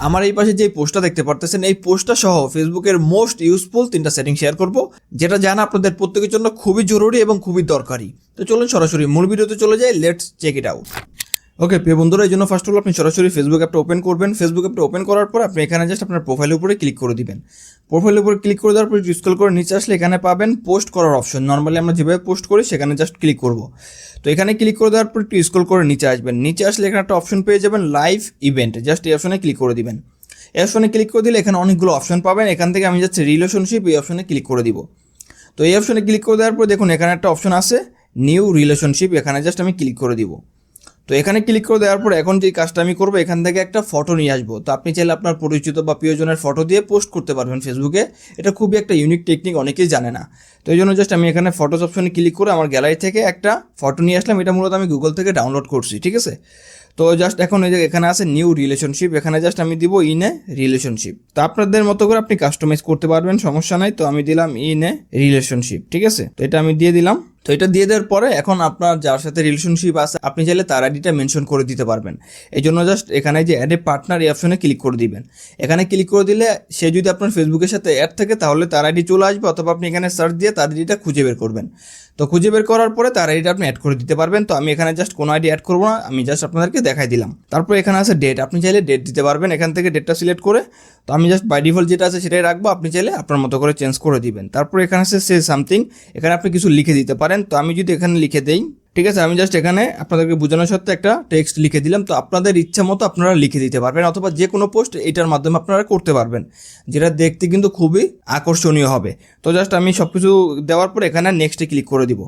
আমার এই পাশে যে পোস্টটা দেখতে পারতেছেন, এই পোস্টটা সহ ফেসবুকের মোস্ট ইউজফুল 3টা সেটিং শেয়ার করব, যেটা জানা আপনাদের প্রত্যেকের জন্য খুবই জরুরি এবং খুবই দরকারি। তো চলুন সরাসরি মূল ভিডিওতে চলে যাই, লেটস চেক ইট আউট। ওকে প্রিয় বন্ধুরা, এই জন্য ফার্স্ট অফ অল আপনি সরাসরি ফেসবুক অ্যাপটা ওপেন করবেন। ফেসবুক অ্যাপটা ওপেন করার পর আপনি এখানে জাস্ট আপনার প্রোফাইলের উপরে ক্লিক করে দিবেন। প্রোফাইলের উপরে ক্লিক করে দেওয়ার পর স্ক্রল করে নিচে আসলে এখানে পাবেন পোস্ট করার অপশন। নর্মালি আমরা যেভাবে পোস্ট করি সেখানে জাস্ট ক্লিক করব। তো এখানে ক্লিক করে দেওয়ার পর একটু স্ক্রল করে নিচে আসবেন। নিচে আসলে এখানে একটা অপশন পেয়ে যাবেন লাইভ ইভেন্ট, জাস্ট এই অপশনে ক্লিক করে দিবেন। এই অপশনে ক্লিক করে দিলে এখানে অনেকগুলো অপশন পাবেন। এখান থেকে আমি যাচ্ছি রিলেশনশিপ, এই অপশনে ক্লিক করে দিব। তো এই অপশনে ক্লিক করে দেওয়ার পর দেখুন এখানে একটা অপশন আছে নিউ রিলেশনশিপ, এখানে জাস্ট আমি ক্লিক করে দিব। তো এখানে ক্লিক করে দেওয়ার পর এখন যে কাজটা আমি করবো, এখান থেকে একটা ফটো নিয়ে আসবো। তো আপনি চাইলে আপনার পরিচিত বা প্রিয়জনের ফটো দিয়ে পোস্ট করতে পারবেন ফেসবুকে। এটা খুবই একটা ইউনিক টেকনিক, অনেকেই জানে না। তো এই জন্য জাস্ট আমি এখানে ফটোস অপশনে ক্লিক করে আমার গ্যালারি থেকে একটা ফটো নিয়ে আসলাম। এটা মূলত আমি গুগল থেকে ডাউনলোড করছি, ঠিক আছে। তো জাস্ট এখন এই যে এখানে আছে নিউ রিলেশনশিপ, এখানে জাস্ট আমি দিব ইন এ রিলেশনশিপ। তো আপনাদের মতো করে আপনি কাস্টমাইজ করতে পারবেন, সমস্যা নাই। তো আমি দিলাম ইন এ রিলেশনশিপ, ঠিক আছে। তো এটা আমি দিয়ে দিলাম। তো এটা দিয়ে দেওয়ার পরে এখন আপনার যার সাথে রিলেশনশিপ আছে আপনি চাইলে তার আইডিটা মেনশন করে দিতে পারবেন। এই জন্য জাস্ট এখানে যে অ্যাড এ পার্টনার এই অপশনে ক্লিক করে দিবেন। এখানে ক্লিক করে দিলে সে যদি আপনার ফেসবুকের সাথে অ্যাড থাকে তাহলে তার আইডি চলে আসবে, অথবা আপনি এখানে সার্চ দিয়ে তার আইডিটা খুঁজে বের করবেন। তো খুঁজে বের করার পরে তার আইডিটা আপনি অ্যাড করে দিতে পারবেন। তো আমি এখানে জাস্ট কোনো আইডি অ্যাড করবো না, আমি জাস্ট আপনাদেরকে দেখাই দিলাম। তারপর এখানে আছে ডেট, আপনি চাইলে ডেট দিতে পারবেন এখান থেকে ডেটটা সিলেক্ট করে। তো আমি জাস্ট বাই ডিফল্ট যেটা আছে সেটাই রাখবো, আপনি চাইলে আপনার মতো করে চেঞ্জ করে দিবেন। তারপর এখানে আছে সে সামথিং, এখানে আপনি কিছু লিখে দিতে পারেন। তো আমি যদি এখানে লিখে দেই, ঠিক আছে, আমি জাস্ট এখানে আপনাদেরকে বোঝানোর সাথে একটা টেক্সট লিখে দিলাম। তো আপনাদের ইচ্ছা মতো আপনারা লিখে দিতে পারবেন, অথবা যে কোনো পোস্ট এটার মাধ্যমে আপনারা করতে পারবেন, যেটা দেখতে কিন্তু খুবই আকর্ষণীয় হবে। তো জাস্ট আমি সব কিছু দেওয়ার পর এখানে নেক্সটে ক্লিক করে দিব।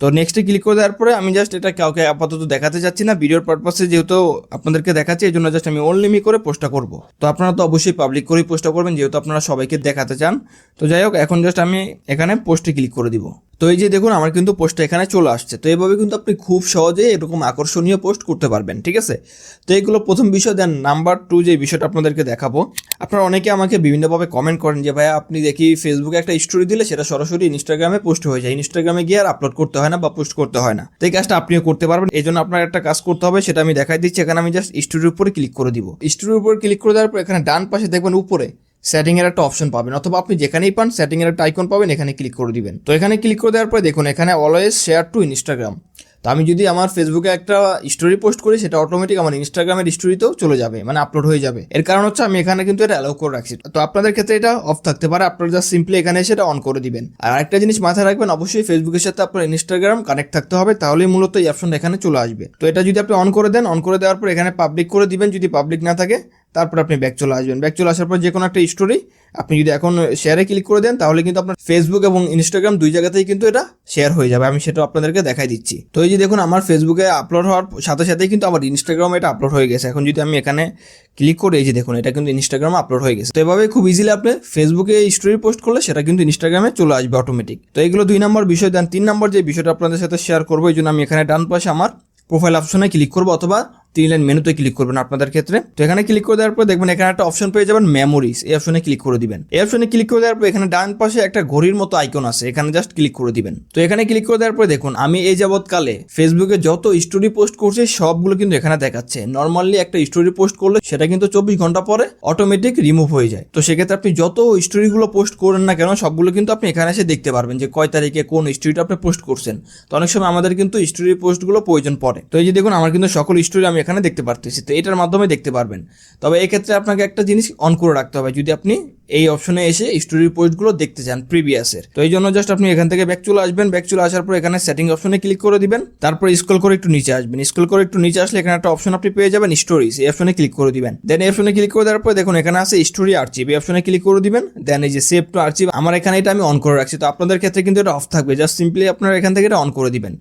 তো নেক্সটে ক্লিক করে দেওয়ার পরে আমি জাস্ট এটা কাউকে আপাতত দেখাতে চাচ্ছি না, ভিডিওর পারপাসে যেহেতু আপনাদেরকে দেখাচ্ছি এই জন্য জাস্ট আমি অনলি মি করে পোস্টটা করব। তো আপনারা তো অবশ্যই পাবলিক করেই পোস্টটা করবেন, যেহেতু আপনারা সবাইকে দেখাতে চান। তো যাই হোক, এখন জাস্ট আমি এখানে পোস্টে ক্লিক করে দিব। তো এই যে দেখুন আমার কিন্তু পোস্টটা এখানে চলে আসছে। তো এইভাবে কিন্তু আপনি খুব সহজে এরকম আকর্ষণীয় পোস্ট করতে পারবেন, ঠিক আছে। তো এইগুলো প্রথম বিষয়। দেন নাম্বার 2 যে বিষয়টা আপনাদেরকে দেখাবো, আপনারা অনেকে আমাকে বিভিন্নভাবে কমেন্ট করেন যে ভাইয়া আপনি দেখি ফেসবুকে একটা স্টোরি দিলে সেটা সরাসরি ইনস্টাগ্রামে পোস্ট হয়ে যায়, ইনস্টাগ্রামে গিয়ে আর আপলোড করতে হয় না বা পোস্ট করতে হয় না। তো এই কাজটা আপনিও করতে পারবেন। এই জন্য আপনার একটা কাজ করতে হবে, সেটা আমি দেখাই দিচ্ছি। এখানে আমি জাস্ট স্টোরির উপরে ক্লিক করে দিব। স্টোরির উপরে ক্লিক করে দেওয়ার পর এখানে ডান পাশে দেখবেন উপরে সেটিং এর একটা অপশন পাবেন, অথবা আপনি যেখানেই পান সেটিং এর একটা আইকন পাবেন, এখানে ক্লিক করে দিবেন। তো এখানে ক্লিক করে দেওয়ার পরে দেখুন এখানে অলওয়েজ শেয়ার টু ইনস্টাগ্রাম। তো আমি যদি আমার ফেসবুকে একটা স্টোরি পোস্ট করি সেটা অটোমেটিক আমার ইনস্টাগ্রামের স্টোরিতেও চলে যাবে, মানে আপলোড হয়ে যাবে। এর কারণ হচ্ছে আমি এখানে কিন্তু এটা অ্যালাউ করে রাখছি। তো আপনাদের ক্ষেত্রে এটা অফ থাকতে পারে, আপনারা জাস্ট সিম্পলি এখানে এসে এটা অন করে দিবেন। আর আরেকটা জিনিস মাথায় রাখবেন, অবশ্যই ফেসবুকের সাথে আপনার ইনস্টাগ্রাম কানেক্ট থাকতে হবে, তাহলেই মূলত এই অপশনটা এখানে চলে আসবে। তো এটা যদি আপনি অন করে দেন, অন করে দেওয়ার পর এখানে পাবলিক করে দিবেন। যদি পাবলিক না থাকে তারপর আপনি ব্যাক চলে আসবেন। ব্যাক চলে আসার পর যে কোনো একটা স্টোরি আপনি যদি এখন শেয়ারে ক্লিক করে দেন তাহলে কিন্তু আপনার ফেসবুক এবং ইনস্টাগ্রাম দুই জায়গাতেই কিন্তু এটা শেয়ার হয়ে যাবে। আমি সেটা আপনাদেরকে দেখাই দিচ্ছি। তো এই যে দেখুন আমার ফেসবুকে আপলোড হওয়ার সাথে সাথেই কিন্তু আমার ইনস্টাগ্রামে এটা আপলোড হয়ে গেছে। এখন যদি আমি এখানে ক্লিক করে এই যে দেখুন এটা কিন্তু ইনস্টাগ্রামে আপলোড হয়ে গেছে। তো এভাবে খুব ইজিলি আপনি ফেসবুকে স্টোরি পোস্ট করলে সেটা কিন্তু ইনস্টাগ্রামে চলে আসবে অটোমেটিক। তো এগুলো 2 নম্বর বিষয়। দেন 3 নম্বর যে বিষয়টা আপনাদের সাথে শেয়ার করবো, এই জন্য আমি এখানে ডান পাশে আমার প্রোফাইল অপশনে ক্লিক করবো, অথবা 3 লাইন মেনুতে ক্লিক করবেন আপনাদের ক্ষেত্রে। তো এখানে ক্লিক করে দেওয়ার পর দেখবেন এখানে একটা অপশন পেয়ে যাবেন মেমোরিজ, এই অপশনে ক্লিক করে দিবেন। এই অপশনে ক্লিক করে দেওয়ার পর এখানে ডান পাশে একটা ঘড়ির মতো আইকন আছে, এখানে জাস্ট ক্লিক করে দিবেন। তো এখানে ক্লিক করে দেওয়ার পর দেখুন আমি এই যাবৎকালে ফেসবুকে যত স্টোরি পোস্ট করছি সবগুলো কিন্তু এখানে দেখাচ্ছে। নর্মালি একটা স্টোরি পোস্ট করলে সেটা কিন্তু 24 ঘন্টা পরে অটোমেটিক রিমুভ হয়ে যায়। তো সেক্ষেত্রে আপনি যত স্টোরিগুলো পোস্ট করেন না কেন সবগুলো কিন্তু আপনি এখানে এসে দেখতে পারবেন যে কয় তারিখে কোন স্টোরিটা আপনি পোস্ট করছেন। তো অনেক সময় আমাদের কিন্তু স্টোরি পোস্টগুলো প্রয়োজন পড়ে। তো এই যে দেখুন আমার কিন্তু সকল স্টোরি আমি এখানে দেখতে পারতেছি। তো এটার মাধ্যমে দেখতে পারবেন। তবে এই ক্ষেত্রে আপনাকে একটা জিনিস অন করে রাখতে হবে, যদি আপনি এই অপশনে এসে স্টোরি পোস্টগুলো দেখতে চান প্রিভিয়াসের। তো এই জন্য জাস্ট আপনি এখান থেকে ব্যাক চলে আসবেন। ব্যাক চলে আসার পর এখানে সেটিং অপশনে ক্লিক করে দিবেন। তারপর স্ক্রল করে একটু নিচে আসবেন। স্ক্রল করে একটু নিচে আসলে এখানে একটা অপশন আপনি পেয়ে যাবেন স্টোরিজ, এই অপশনে ক্লিক করে দিবেন। দেন এই অপশনে ক্লিক করে দেওয়ার পর দেখুন এখানে আছে স্টোরি আর্চিভ, এই অপশনে ক্লিক করে দিবেন। দেন এই যে সেভ টু আর্চিভ, আমার এখানে এটা আমি অন করে রাখছি। তো আপনাদের ক্ষেত্রে কিন্তু এটা অফ থাকবে, জাস্ট সিম্পলি আপনারা এখান থেকে এটা অন করে দিবেন।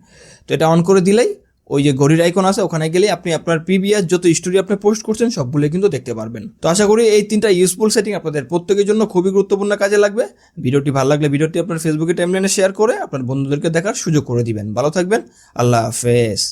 তো এটা অন করে দিলেই ওই যে ঘড়ির আইকন আছে ওখানে গেলে আপনি আপনার প্রিভিয়াস যত স্টোরি আপনি পোস্ট করছেন সবগুলো কিন্তু দেখতে পারবেন। তো আশা করি এই 3টা ইউজফুল সেটিং আপনাদের প্রত্যেকের জন্য খুবই গুরুত্বপূর্ণ কাজে লাগবে। ভিডিওটি ভালো লাগলে ভিডিওটি আপনার ফেসবুকে টাইমলাইনে শেয়ার করে আপনার বন্ধুদেরকে দেখার সুযোগ করে দিবেন। ভালো থাকবেন, আল্লাহ হাফেজ।